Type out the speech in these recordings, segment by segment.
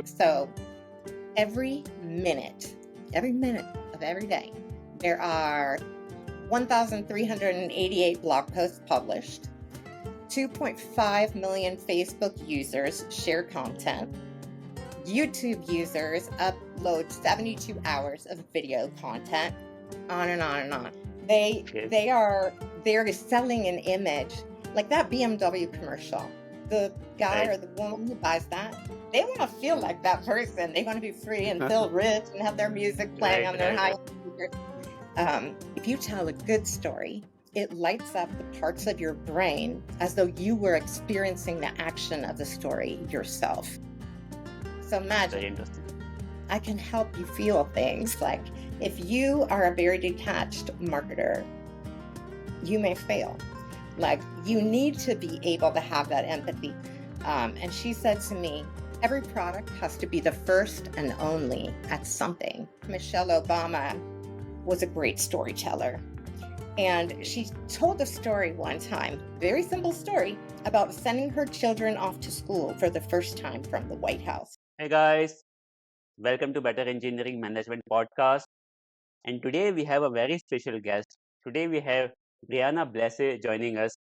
So every minute of every day, there are 1,388 blog posts published, 2.5 million Facebook users share content, YouTube users upload 72 hours of video content, on and on and on. Okay. They're selling an image like that BMW commercial. The guy Right. or the woman who buys that, they want to feel like that person. They want to be free and feel rich and have their music playing Right, on their right, high right. speakers. If you tell a good story, it lights up the parts of your brain as though you were experiencing the action of the story yourself. So Very imagine, interesting. I can help you feel things like if you are a very detached marketer, you may fail. Like you need to be able to have that empathy. And she said to me, every product has to be the first and only at something. Michelle Obama was a great storyteller. And she told a story one time, very simple story, about sending her children off to school for the first time from the White House. Hey guys, welcome to Better Engineering Management Podcast. And today we have a very special guest. Today we have Brianna Ballet joining us.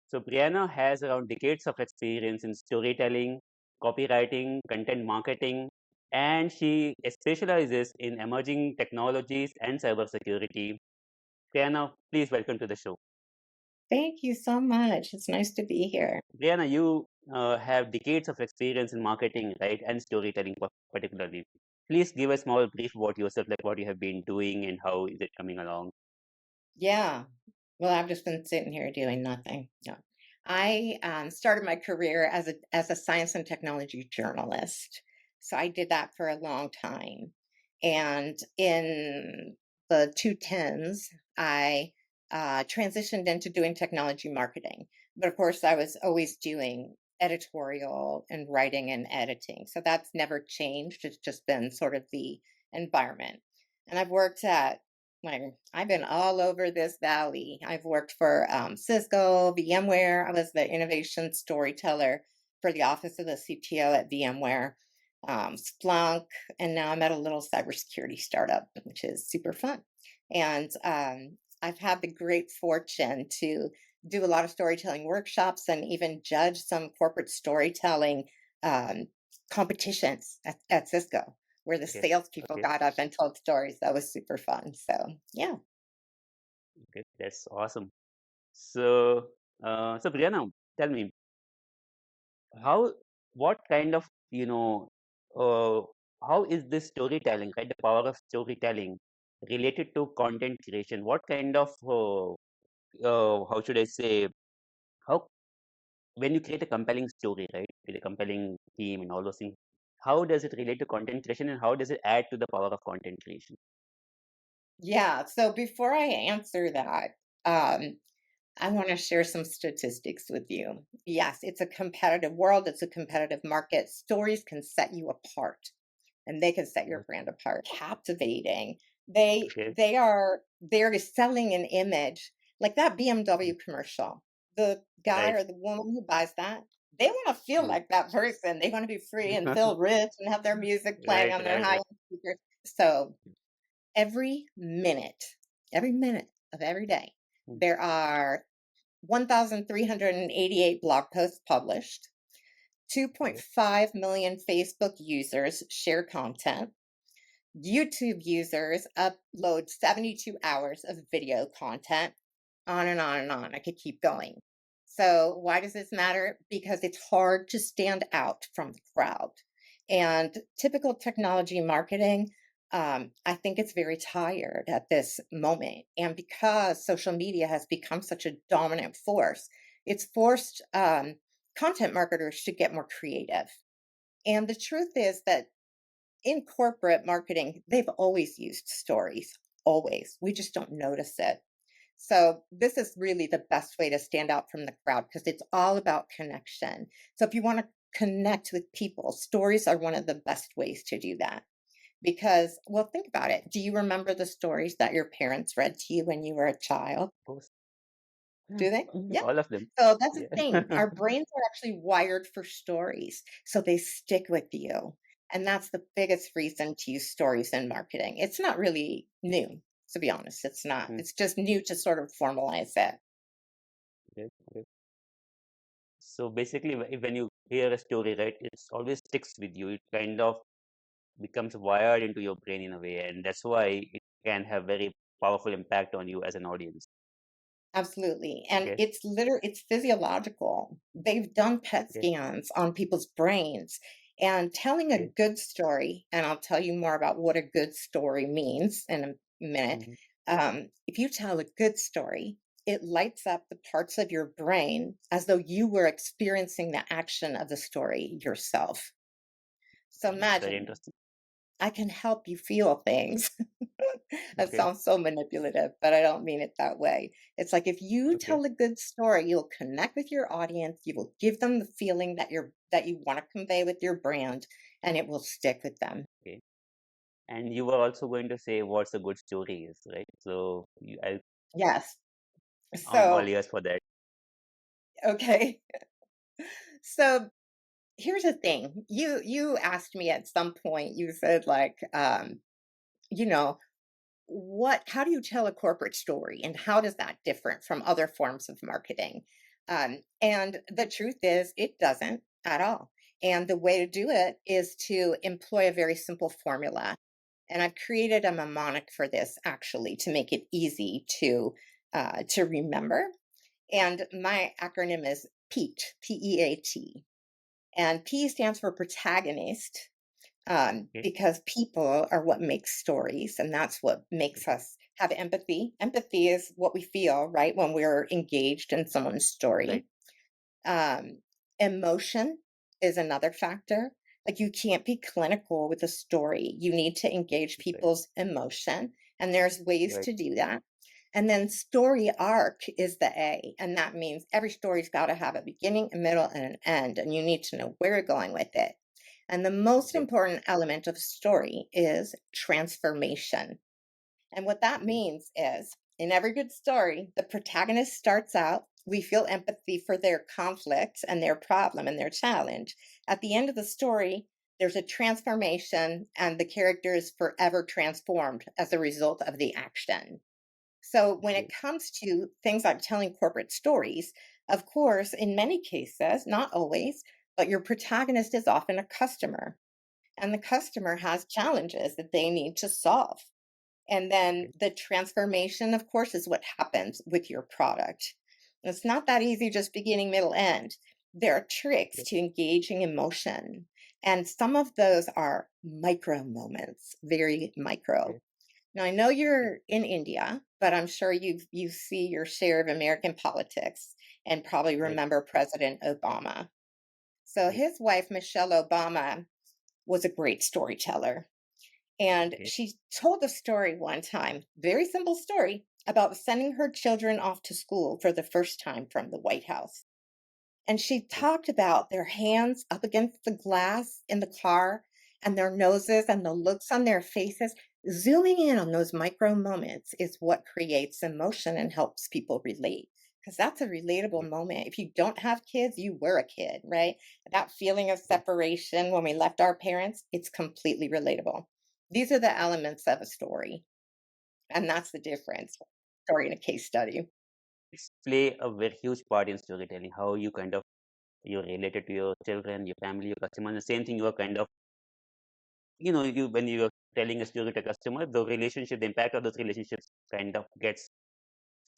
So Brianna has around decades of experience in storytelling, copywriting, content marketing, and she specializes in emerging technologies and cybersecurity. Brianna, please welcome to the show. Thank you so much. It's nice to be here. Brianna, you have decades of experience in marketing, right, and storytelling particularly. Please give a small brief about yourself, like what you have been doing and how is it coming along. Yeah. Well, I've just been sitting here doing nothing. No. I started my career as a science and technology journalist. So I did that for a long time. And in the 2010s, I transitioned into doing technology marketing. But of course, I was always doing editorial and writing and editing. So that's never changed. It's just been sort of the environment. And I've worked at like I've been all over this valley. I've worked for Cisco, VMware. I was the innovation storyteller for the office of the CTO at VMware, Splunk, and now I'm at a little cybersecurity startup, which is super fun. And I've had the great fortune to do a lot of storytelling workshops and even judge some corporate storytelling um, competitions at Cisco where the Okay, salespeople okay, got up and told stories. That was super fun. So yeah. okay, that's awesome. So, so Brianna, tell me how, what kind of, uh, how is this storytelling, right? The power of storytelling related to content creation. What kind of, how should I say, how when you create a compelling story, right, with a compelling theme and all those things, how does it relate to content creation and how does it add to the power of content creation? Yeah. So before I answer that, um, I want to share some statistics with you. Yes, it's a competitive world, it's a competitive market. Stories can set you apart and they can set your Mhm. brand apart. Captivating. Okay. They're selling an image like that BMW commercial. The guy Right. or the woman who buys that, they want to feel Mm. like that person. They want to be free and feel rich and have their music playing Right, on their right, high right. speakers. So every minute, every minute of every day, Mm. there are 1,388 blog posts published, Okay. 2.5 million Facebook users share content, YouTube users upload 72 hours of video content, on and on and on. I could keep going. So, why does this matter? Because it's hard to stand out from the crowd. And typical technology marketing, I think it's very tired at this moment. And because social media has become such a dominant force, it's forced content marketers to get more creative. And the truth is that in corporate marketing, they've always used stories, always. We just don't notice it. So, this is really the best way to stand out from the crowd because it's all about connection. So, if you want to connect with people, stories are one of the best ways to do that. Because, well, think about it. Do you remember the stories that your parents read to you when you were a child? Of course. Do they? Yeah. All of them. So that's the Yeah. thing. Our brains are actually wired for stories, so they stick with you. And that's the biggest reason to use stories in marketing. It's not really new, to be honest. It's not. Mm, It's just new to sort of formalize it. okay, okay. So basically, when you hear a story, right, it always sticks with you. It kind of becomes wired into your brain in a way, and that's why it can have very powerful impact on you as an audience. Absolutely. And Okay, it's physiological. They've done PET okay, scans on people's brains and telling a okay. good story, and I'll tell you more about what a good story means in a minute. Mhm. If you tell a good story, it lights up the parts of your brain as though you were experiencing the action of the story yourself. So That's very imagine interesting. I can help you feel things. That Okay, sounds so manipulative, but I don't mean it that way. It's like if you okay, tell a good story, you'll connect with your audience, you will give them the feeling that you want to convey with your brand, and it will stick with them. okay. And you were also going to say what's a good story is, right? So Yes. I'm all So, ears for that. okay. So here's the thing. You asked me at some point, you said like you know, how do you tell a corporate story and how does that differ from other forms of marketing? And the truth is it doesn't at all, and the way to do it is to employ a very simple formula, and I've created a mnemonic for this actually to make it easy to remember, and my acronym is PEAT, P-E-A-T, and P stands for protagonist, Okay, because people are what makes stories, and that's what makes okay, us have empathy. Empathy is what we feel, right, when we're engaged in someone's right, story. Um, Emotion is another factor. Like you can't be clinical with a story. You need to engage right, people's emotion, and there's ways right, to do that. And then story arc is the A, and that means every story's got to have a beginning, a middle, and an end, and you need to know where you're going with it. And the most okay, important element of story is transformation. And what that okay, means is in every good story, the protagonist starts out, we feel empathy for their conflict and their problem and their challenge. At the end of the story, there's a transformation, and the character is forever transformed as a result of the action. So, when it okay, comes to things like telling corporate stories, of course, in many cases, not always, but your protagonist is often a customer, and the customer has challenges that they need to solve. And then okay, the transformation, of course, is what happens with your product. It's not that easy, just beginning, middle, end. There are tricks okay, to engaging emotion. And some of those are micro moments, very micro. okay, Now, I know okay, you're in India, but I'm sure you see your share of American politics and probably right, remember President Obama. So right, his wife, Michelle Obama, was a great storyteller. And okay, she told a story one time, very simple story, about sending her children off to school for the first time from the White House. And she okay, talked about their hands up against the glass in the car and their noses and the looks on their faces. Zooming in on those micro moments is what creates emotion and helps people relate. Because that's a relatable okay, moment. If you don't have kids, you were a kid, right? That feeling of right. separation when we left our parents, it's completely relatable. These are the elements of a story. And that's the difference. Story and a case study. It's play a very huge part in storytelling. How you kind of you're related to your children, your family, your customers. The same thing you are kind of you when you're telling a story to a customer, the relationship, the impact of those relationships kind of gets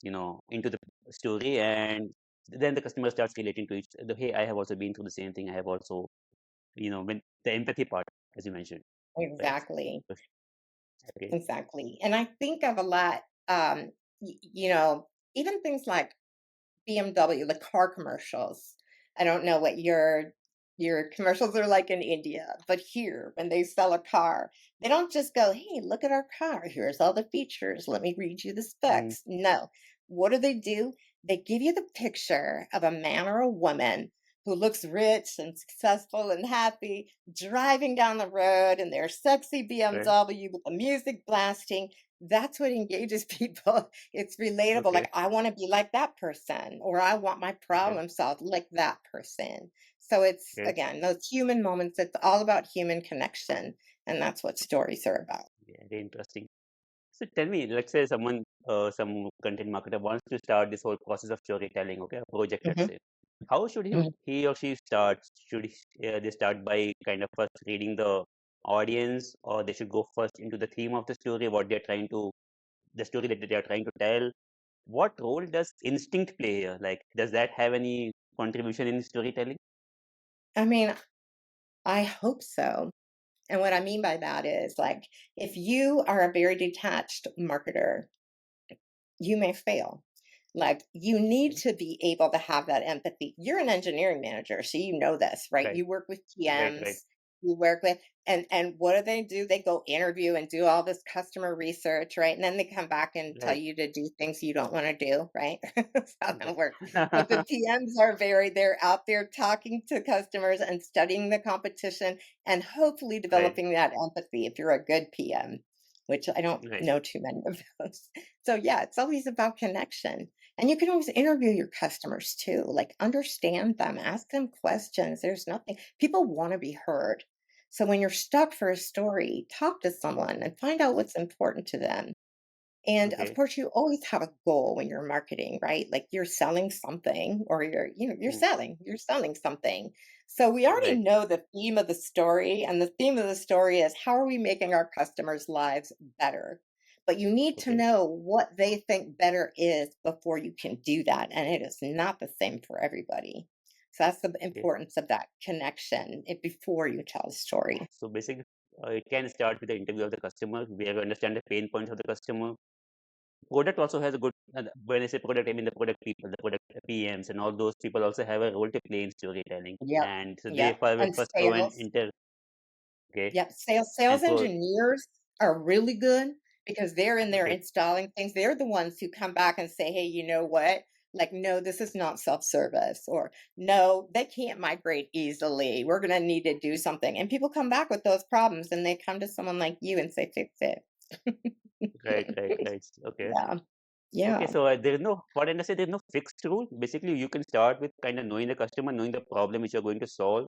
into the story, and then the customer starts relating to each the hey, I have also been through the same thing. I have also when the empathy part, as you mentioned, right? Exactly. So, okay, Exactly. And I think of a lot, um, you know, even things like BMW, the car commercials. I don't know what your commercials are like in India, but here, when they sell a car, they don't just go, "Hey, look at our car. Here's all the features. Let me read you the mm, specs." No. What do? They give you the picture of a man or a woman who looks rich and successful and happy driving down the road in their sexy right, BMW with the music blasting. that's what engages people. It's relatable. Okay, Like, I want to be like that person, or I want my okay, problem solved like that person. So it's, okay. again, those human moments. It's all about human connection. And that's what stories are about. Yeah, very interesting. So tell me, let's say some content marketer wants to start this whole process of storytelling, okay, a project, let's Mhm, say. How should mhm. he or she start? Should they start by kind of first reading the audience, or they should go first into the theme of the story, the story that they are trying to tell? What role does instinct play here? Like, does that have any contribution in storytelling? I mean, I hope so. And what I mean by that is, like, if you are a very detached marketer, you may fail. Like, you need Okay. to be able to have that empathy. You're an engineering manager, so you know this, right? Right, You work with right, right, PMs, you work with, and what do? They go interview and do all this customer research, right? And then they come back and tell right. you to do things you don't want to do, right? That's how that works. But the Right. PMs are they're out there talking to customers and studying the competition and hopefully Right, developing that empathy if you're a good PM, which I don't right. know too many of those. So yeah, it's always about connection. And you can always interview your customers too. Like, understand them, ask them questions. There's nothing, people want to be heard. So when you're stuck for a story, talk to someone and find out what's important to them. And of Okay. course, you always have a goal when you're marketing, right? Like, you're selling something, or Mm, you're selling something. So we already right. know the theme of the story, and the theme of the story is, how are we making our customers' lives better? But you need to Okay. know what they think better is before you can do that. And it is not the same for everybody. So that's the Okay. importance of that connection before you tell a story. So basically, it can start with the interview of the customer, where you understand the pain points of the customer. Product also has a good, when I say product, I mean the product people, the product PMs, and all those people also have a role to play in storytelling. Yep. And so they Yep. will And first go and sales. okay, Yep, sales and pro, engineers are really good because they're in there okay, installing things. They're the ones who come back and say, "Hey, you know what? Like, no, this is not self-service," or "No, they can't migrate easily. We're gonna need to do something." And people come back with those problems and they come to someone like you and say, "Fix it." right, right, right. Okay. Yeah. Okay, Yeah. so there's no, what I understand, there's no fixed rule. Basically, you can start with kind of knowing the customer, knowing the problem which you're going to solve.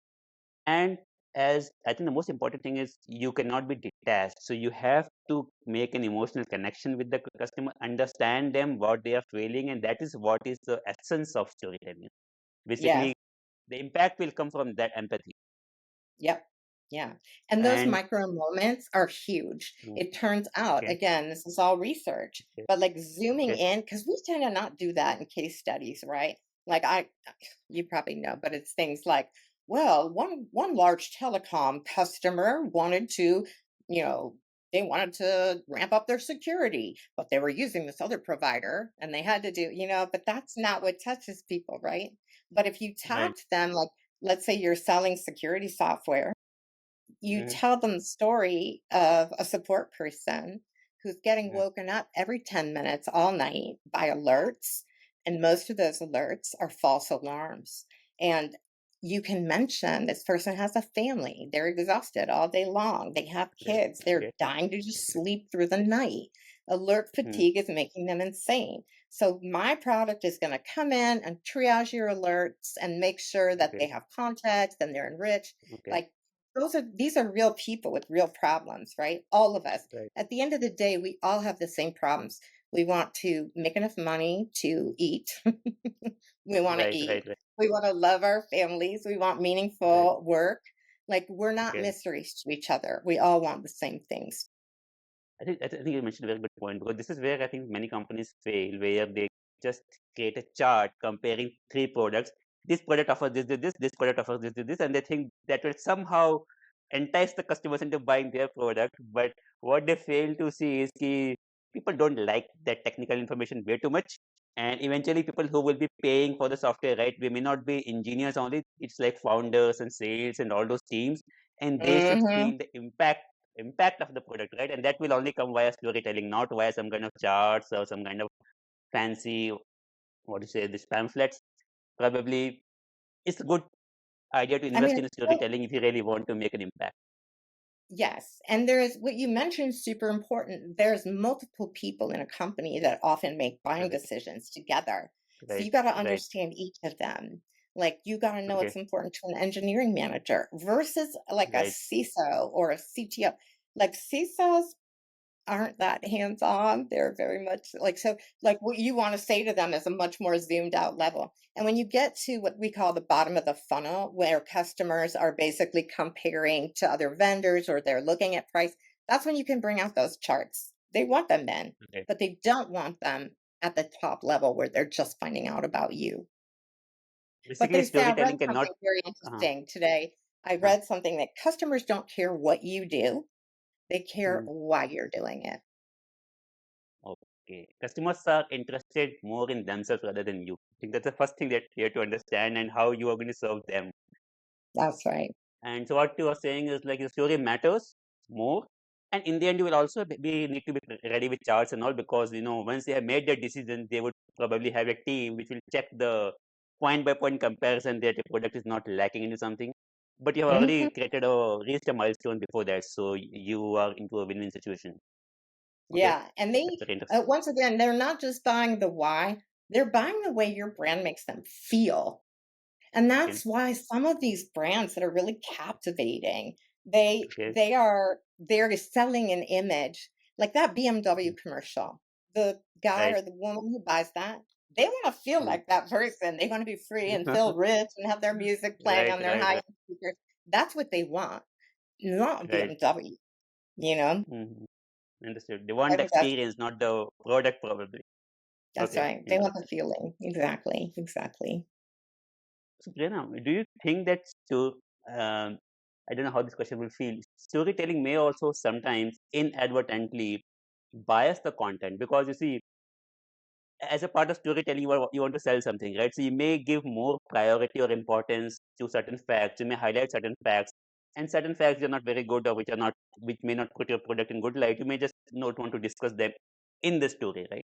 And as I think the most important thing is you cannot be detached. So you have to make an emotional connection with the customer, understand them, what they are feeling, and that is what is the essence of storytelling. Yes. Basically, the impact will come from that empathy. Yep. Yeah. And those And micro moments are huge. mm, It turns out, okay, again, this is all research, okay, but like zooming okay, in, because we tend to not do that in case studies, right? Like, you probably know, but it's things like, well, one large telecom customer wanted to, you know, they wanted to ramp up their security, but they were using this other provider and they had to do, but that's not what touches people, right? But if you right, talk to them, like, let's say you're selling security software, you mm, tell them the story of a support person who's getting mm, woken up every 10 minutes all night by alerts. And most of those alerts are false alarms. And you can mention this person has a family. They're exhausted all day long. They have okay, kids. They're okay, dying to just okay, sleep through the night. Alert mm, fatigue is making them insane. So, my product is going to come in and triage your alerts and make sure that they okay, have context and they're enriched. okay, Like, these are real people with real problems, right? All of us. right, At the end of the day, we all have the same problems. We want to make enough money to eat. We want to right, eat. right, right, We want to love our families. We want right, meaningful work. Like, we're not okay. mysteries to each other. We all want the same things. I think you mentioned a very good point, because this is where I think many companies fail, where they just create a chart comparing three products. This product offers this product offers this, and they think that will somehow entice the customers into buying their product. But what they fail to see is that people don't like that technical information way too much. And eventually, people who will be paying for the software, right? We may not be engineers only. It's like founders and sales and all those teams, and they should Hmm. feel the impact of the product, right? And that will only come via storytelling, not via some kind of charts or some kind of fancy, what do you say, these pamphlets. Probably it's a good idea to I invest mean, in storytelling if you really want to make an impact. Yes, and there's what you mentioned is super important. There's multiple people in a company that often make buying Right, decisions together. So right, you got to right. understand each of them. Like you got to know Okay, what's important to an engineering manager versus like a right. CISO or a CTO. Like CISOs aren't that hands-on. They're very much like so like what you want to say to them is a much more zoomed out level. And when you get to what we call the bottom of the funnel, where customers are basically comparing to other vendors or they're looking at price, that's when you can bring out those charts. They want them then, Okay. but they don't want them at the top level where they're just finding out about you. But Basically, they say, I read storytelling cannot. something very Uh, interesting today. I uh, read something that customers don't care what you do, they care mm, why you're doing it. okay. Customers are interested more in themselves rather than you. I think that's the first thing that you have to understand and how you are going to serve them. That's right. And so what you are saying is like the story matters more. And in the end, you will also need to be ready with charts and all because once they have made their decision, they would probably have a team which will check the point by point comparison that the product is not lacking into something. But you have already Mhm. created or reached a milestone before that, so you are into a win-win situation. Okay, Yeah, and they that's very interesting. once again, they're not just buying the why, they're buying the way your brand makes them feel. And Okay, that's why some of these brands that are really captivating, okay, they're selling an image. Like that BMW mm, commercial. The guy right, or the woman who buys that, they want to feel mm. like that person. They want to be free and feel rich and have their music playing Right, on their right, right, high-end speakers. That's what they want, not a right. BMW, you know? Hmm. Understood. They I want the think that's experience, not the product, probably. That's Okay, right. They want the interesting. feeling. Exactly, exactly. So, Prerna, do you think that um, I don't know how this question will feel. Storytelling may also sometimes inadvertently bias the content because you see, as a part of storytelling, you want to sell something, right? So you may give more priority or importance to certain facts. You may highlight certain facts, and certain facts are not very good or which may not put your product in good light. You may just not want to discuss them in the story, right?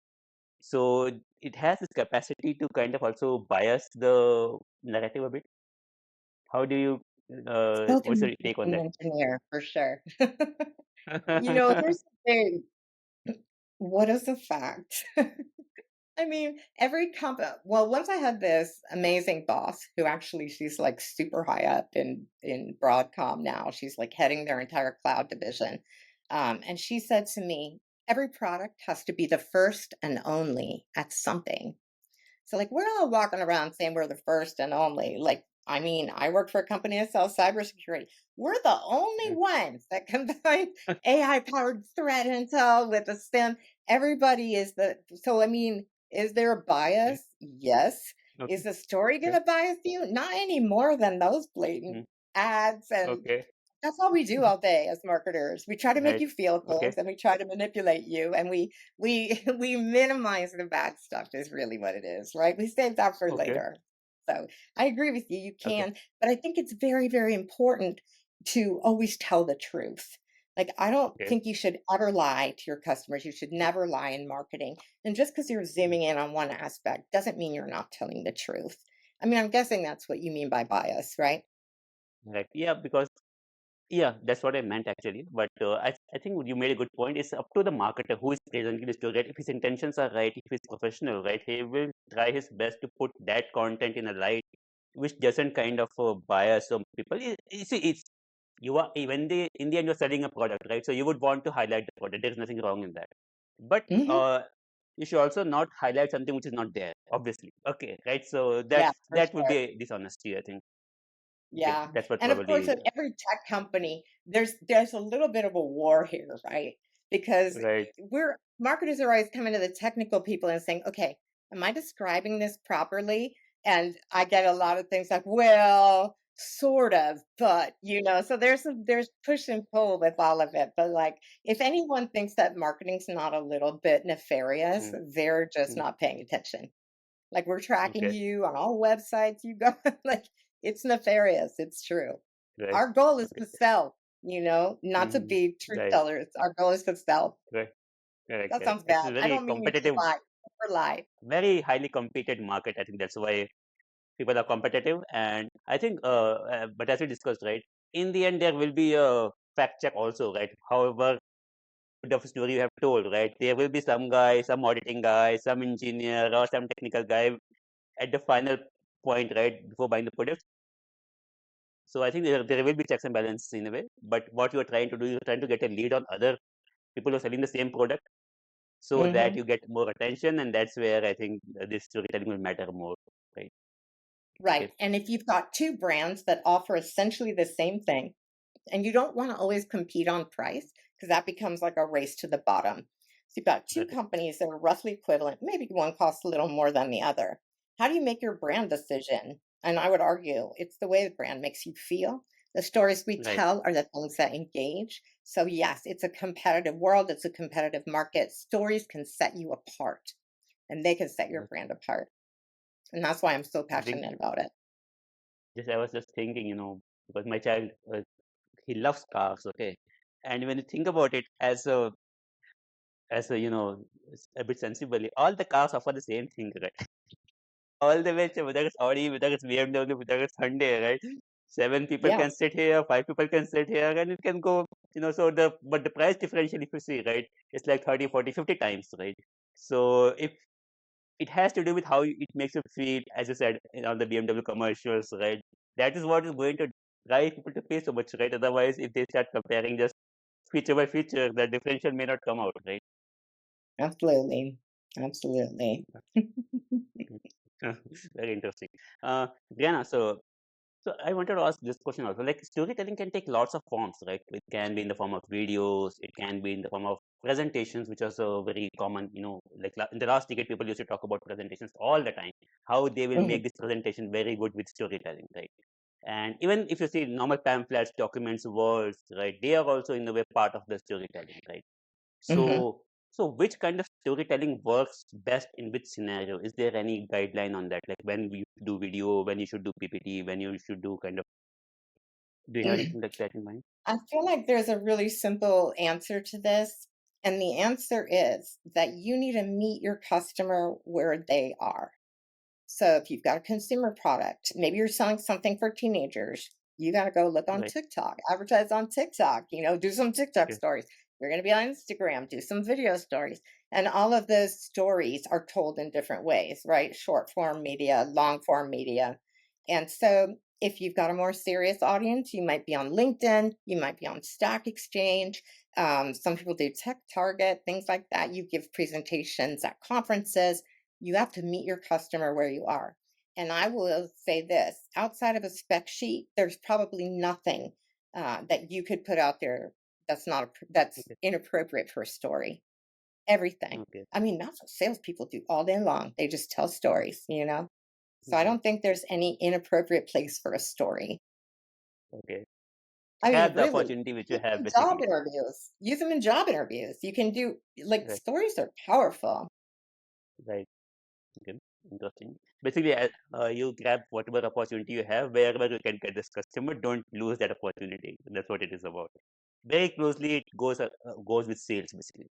So it has this capacity to kind of also bias the narrative a bit. How do you, what's Spoken your take on an that? engineer for sure. Here's the thing. What is a fact? I mean, every well, once I had this amazing boss who actually she's like super high up in Broadcom now. She's like heading their entire cloud division. And she said to me, every product has to be the first and only at something. So, like, we're all walking around saying we're the first and only. Like, I mean, I work for a company that sells cybersecurity. We're the only Mm, ones that combine AI powered threat intel with a STEM. Everybody is so I mean, is there a okay, bias? Yes. okay, Is the story going okay, to bias you? Not any more than those blatant mm, ads and okay, that's all we do all day as marketers. We try to make right, you feel okay, things and we try to manipulate you and we we minimize the bad stuff is really what it is, right? We save that for okay, later. So I agree with you, you okay, can, but I think it's very, very important to always tell the truth. Like I don't okay. think you should ever lie to your customers. You should never lie in marketing. And just because you're Mm, zooming in on one aspect doesn't mean you're not telling the truth. I mean, I'm guessing that's what you mean by bias, right? right. Yeah, because yeah, that's what I meant actually. But I think you made a good point. It's up to the marketer who is presenting the story. Right? If his intentions are right, if he's professional, right, he will try his best to put that content in a light which doesn't kind of bias some people. You see, it's you are when they in the end you're selling a product, right? So you would want to highlight the product. There is nothing wrong in that. But Hmm. you should also not highlight something which is not there. Obviously, okay, right? So Yeah, for that would be sure. a dishonesty, I think. Okay, Yeah, that's what and of course, probably at every tech company, there's a little bit of a war here, right? Because right. we're marketers are always coming to the technical people and saying, "Okay, am I describing this properly?" And I get a lot of things like, "Well, sort of, but," so there's push and pull with all of it. But like, if anyone thinks that marketing's not a little bit nefarious, Mm, they're just mm, not paying attention. Like we're tracking okay. you on all websites you go. Like it's nefarious. It's true. Right. Our goal is Right. to sell, not to Mhm. be truth Right. tellers. Our goal is to sell. Right. Correct. That Correct. sounds It's a bad. I very don't mean you to competitive, lie. Never lie. very highly competed market. I think that's why people are competitive. And I think, but as we discussed, right, in the end, there will be a fact check also, right? However good of a story you have told, right? There will be some guy, some auditing guy, some engineer, or some technical guy at the final point, right, before buying the product. So I think there will be checks and balances in a way. But what you are trying to do, you're trying to get a lead on other people who are selling the same product, so that Hmm. you get more attention, and that's where I think this storytelling will matter more, right? Right. Okay, And if you've got two brands that offer essentially the same thing, and you don't want to always compete on price because that becomes like a race to the bottom. So you've got two right, companies that are roughly equivalent. Maybe one costs a little more than the other. How do you make your brand decision? And I would argue it's the way the brand makes you feel. The stories we right. tell are the things that engage. So, yes, it's a competitive world, it's a competitive market. Stories can set you apart and they can set your Yes. brand apart. And that's why I'm so I think passionate about it. just I was just thinking, because my child he loves cars, okay, and when you think about it as a a bit sensibly, all the cars offer the same thing, right? All the way, whether it's Audi, whether it's BMW, whether it's Hyundai, right? Seven people Yeah, can sit here, five people can sit here, and it can go, so but the price differential, if you see, right, it's like 30, 40, 50 times, right? So if it has to do with how it makes you feel, as you said, on the BMW commercials, right? That is what is going to drive people to pay so much, right? Otherwise, if they start comparing just feature by feature, the differential may not come out, right? absolutely. Absolutely. Very interesting. Brianna, so I wanted to ask this question also. Like storytelling can take lots of forms, right? It can be in the form of videos, it can be in the form of presentations, which are so very common. Like in the last decade, people used to talk about presentations all the time. How they will Mhm, make this presentation very good with storytelling, right? And even if you see normal pamphlets, documents, words, right? They are also in a way part of the storytelling, right? mhm. So, so which kind of storytelling works best in which scenario? Is there any guideline on that? Like when you do video, when you should do PPT, when you should do kind of, do you have anything like that in mind? I feel like there's a really simple answer to this. And the answer is that you need to meet your customer where they are. So if you've got a consumer product, maybe you're selling something for teenagers, you got to go look on Right. TikTok, advertise on TikTok, do some TikTok Okay. stories. You're going to be on Instagram, do some video stories. And all of those stories are told in different ways, right? Short form media, long form media. And so if you've got a more serious audience, you might be on LinkedIn, you might be on Stock Exchange. Some people do Tech Target, things like that. You give presentations at conferences. You have to meet your customer where you are. And I will say this, outside of a spec sheet, there's probably nothing that you could put out there that's Okay. inappropriate for a story. Everything. Okay. I mean, that's what salespeople do all day long. They just tell stories. So I Mhm. don't think there's any inappropriate place for a story. Okay. I mean, Grab the really, opportunity which you use them have in job basically. interviews. Use them in job interviews. You can do like Right. stories are powerful. Right. Okay. Interesting. Basically, you grab whatever opportunity you have wherever you can get this customer. Don't lose that opportunity. That's what it is about. Very closely, it goes with sales basically.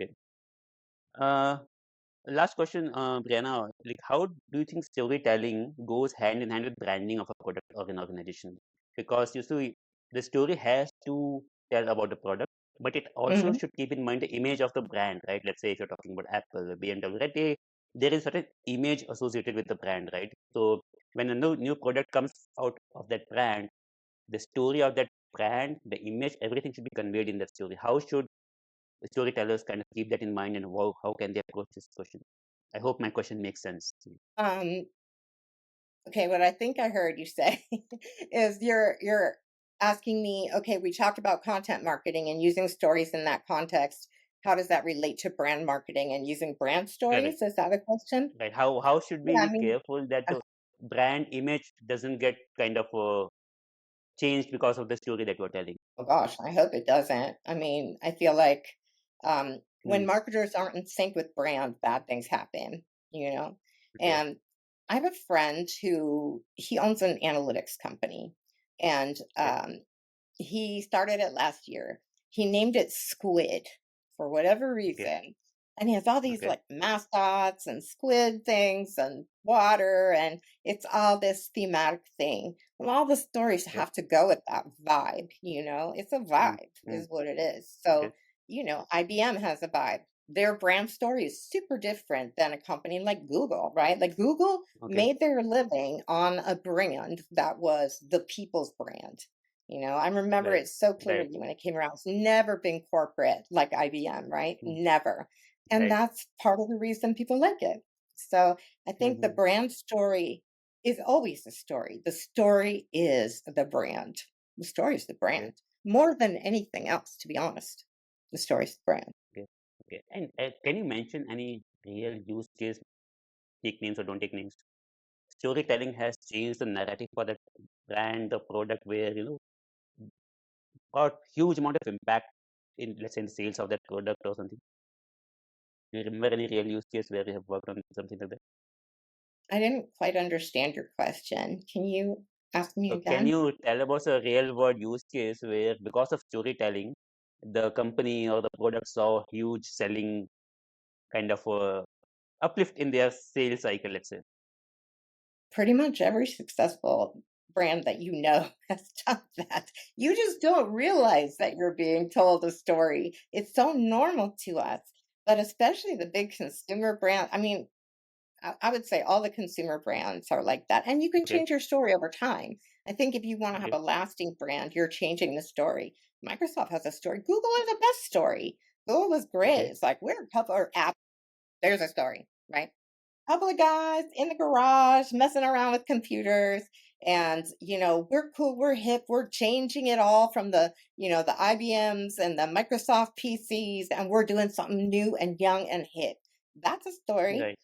Okay. Uh, Last question, Brianna, like how do you think storytelling goes hand in hand with branding of a product or an organization? Because you see, the story has to tell about the product, but it also Mhm. should keep in mind the image of the brand, right? Let's say if you're talking about Apple, BMW, right? There is certain image associated with the brand, right? So when a new product comes out of that brand, the story of that brand, the image, everything should be conveyed in that story. How should storytellers kind of keep that in mind, and how can they approach this question? I hope my question makes sense to you. Um, Okay, what I think I heard you say is you're asking me, okay, we talked about content marketing and using stories in that context. How does that relate to brand marketing and using brand Correct. stories? Is that a question? Right. How should we Yeah, I be mean, careful that uh, the brand image doesn't get kind of changed because of the story that you're telling? oh gosh, I hope it doesn't. I mean, I feel like Hmm. when marketers aren't in sync with brand, bad things happen, you know? Okay. And I have a friend who he owns an analytics company and Okay. he started it last year. He named it Squid for whatever Okay. reason. And he has all these Okay. like mascots and squid things and water, and it's all this thematic thing. And all the stories Okay. have to go with that vibe, It's a Mm, vibe, mm, is what it is. okay. So, IBM has a vibe. Their brand story is super different than a company like Google, right? Like Google Okay. made their living on a brand that was the people's brand. I remember Right. it so Right. clearly when it came around. It's never been corporate like IBM, right? Mm, Never. And right. that's part of the reason people like it. So I think the Mm-hmm. brand story is always the story. The story is the brand. The story is the Okay. brand more than anything else, to be honest. The story is the brand. Okay. Okay. And can you mention any real use case, take names or don't take names? Storytelling has changed the narrative for that brand, the product, where got huge amount of impact in, let's say, in sales of that product or something. Do you remember any real use case where you have worked on something like that? I didn't quite understand your question. Can you ask me So can again? you tell about a real world use case where because of storytelling, the company or the product saw huge selling kind of uplift in their sales cycle, let's say? Pretty much every successful brand that has done that. You just don't realize that you're being told a story. It's so normal to us, but especially the big consumer brand. I mean, I would say all the consumer brands are like that. And you can Okay. change your story over time. I think if you want to have Okay. a lasting brand, you're changing the story. Microsoft has a story. Google is the best story. Google was great. Okay. It's like we're a couple or app. There's a story, right? Couple of guys in the garage messing around with computers, and we're cool, we're hip, we're changing it all from the IBMs and the Microsoft PCs, and we're doing something new and young and hip. That's a story. Right.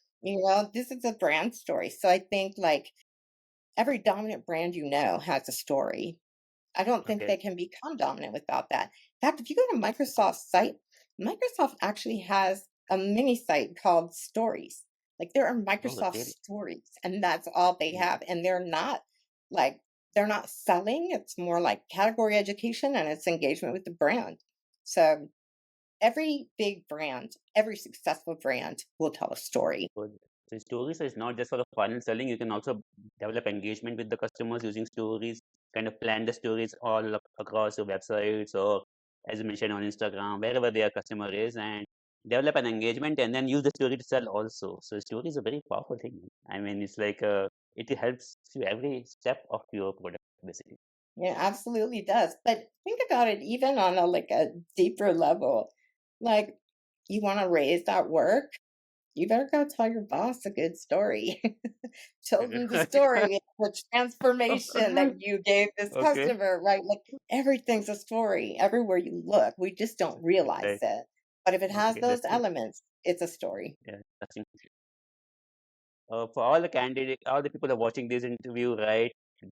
This is a brand story. So I think like every dominant brand has a story. I don't think Okay. they can become dominant without that. In fact, if you go to Okay. Microsoft's site, Microsoft actually has a mini site called Stories. Like there are Oh, Microsoft really? Stories, and that's all they Mm, have. And like they're not selling. It's more like category education and it's engagement with the brand. So every big brand, every successful brand will tell a story. good. So stories is not just for the fun and selling. You can also develop engagement with the customers using stories, kind of plan the stories all across your websites or, as you mentioned, on Instagram, wherever their customer is, and develop an engagement and then use the story to sell also. So story is a very powerful thing. I mean, it's like it helps you every step of your product, basically. Yeah, absolutely does. But think about it even on a deeper level. Like you want to raise that work, you better go tell your boss a good story. Tell them the story, the transformation that you gave this Okay. customer, right? Like everything's a story everywhere you look. We just don't realize Right. it. But if it has Okay. those That's good. elements, it's a story. Yeah. That's for all the candidates, all the people who are watching this interview, right?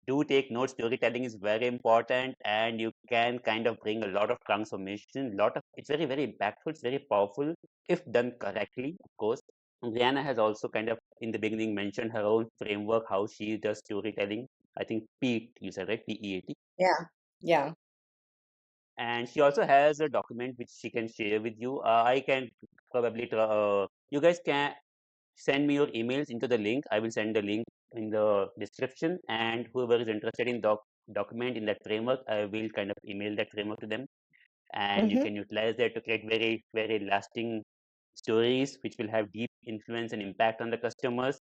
Do take notes. Storytelling is very important, and you can kind of bring a lot of transformation. Lot of it's very very impactful. It's very powerful if done correctly, of course. And Brianna has also kind of in the beginning mentioned her own framework, how she does storytelling. I think PEAT, you said, right? PEAT. Yeah. Yeah. And she also has a document which she can share with you. I can probably you guys can send me your emails into the link. I will send the link in the description, and whoever is interested in document in that framework, I will kind of email that framework to them, and you Hmm. can utilize that to create very very lasting stories which will have deep influence and impact on the customers.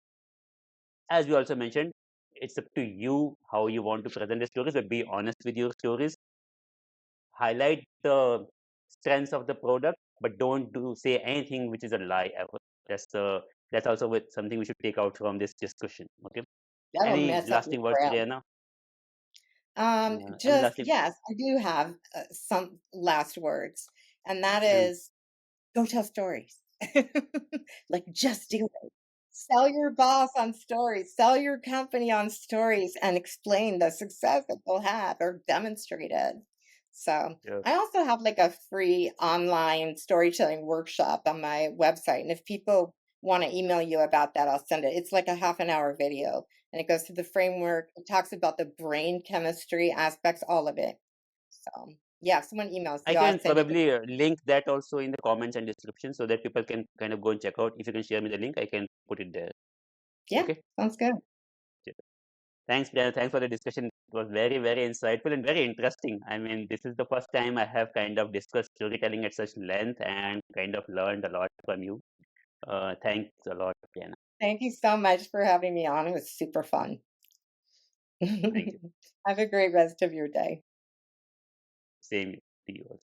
As we also mentioned, it's up to you how you want to present the stories, but be honest with your stories. Highlight the strengths of the product, but don't do say anything which is a lie ever. That's uh, that's also with something we should take out from this discussion. Okay. That'll Any mess up your lasting words, brand. Rihanna? Any Just, lasting? yes, I do have some last words, and that Mm, is go tell stories. Like, just do it. Sell your boss on stories, sell your company on stories, and explain the success that they'll have or demonstrate it. So, yeah. I also have like a free online storytelling workshop on my website. And if people want to email you about that, I'll send it. It's like a half an hour video and it goes through the framework. It talks about the brain chemistry aspects, all of it. So. Yeah, if someone emails I you, I'll can send you the probably link that also in the comments and description so that people can kind of go and check out. If you can share me the link, I can put it there. yeah, Okay. sounds good. Thanks, Brianna. Thanks for the discussion. It was very, very insightful and very interesting. I mean, this is the first time I have kind of discussed storytelling at such length and kind of learned a lot from you. Thanks a lot, Brianna. Thank you so much for having me on. It was super fun. Thank you. Have a great rest of your day. Same to you also.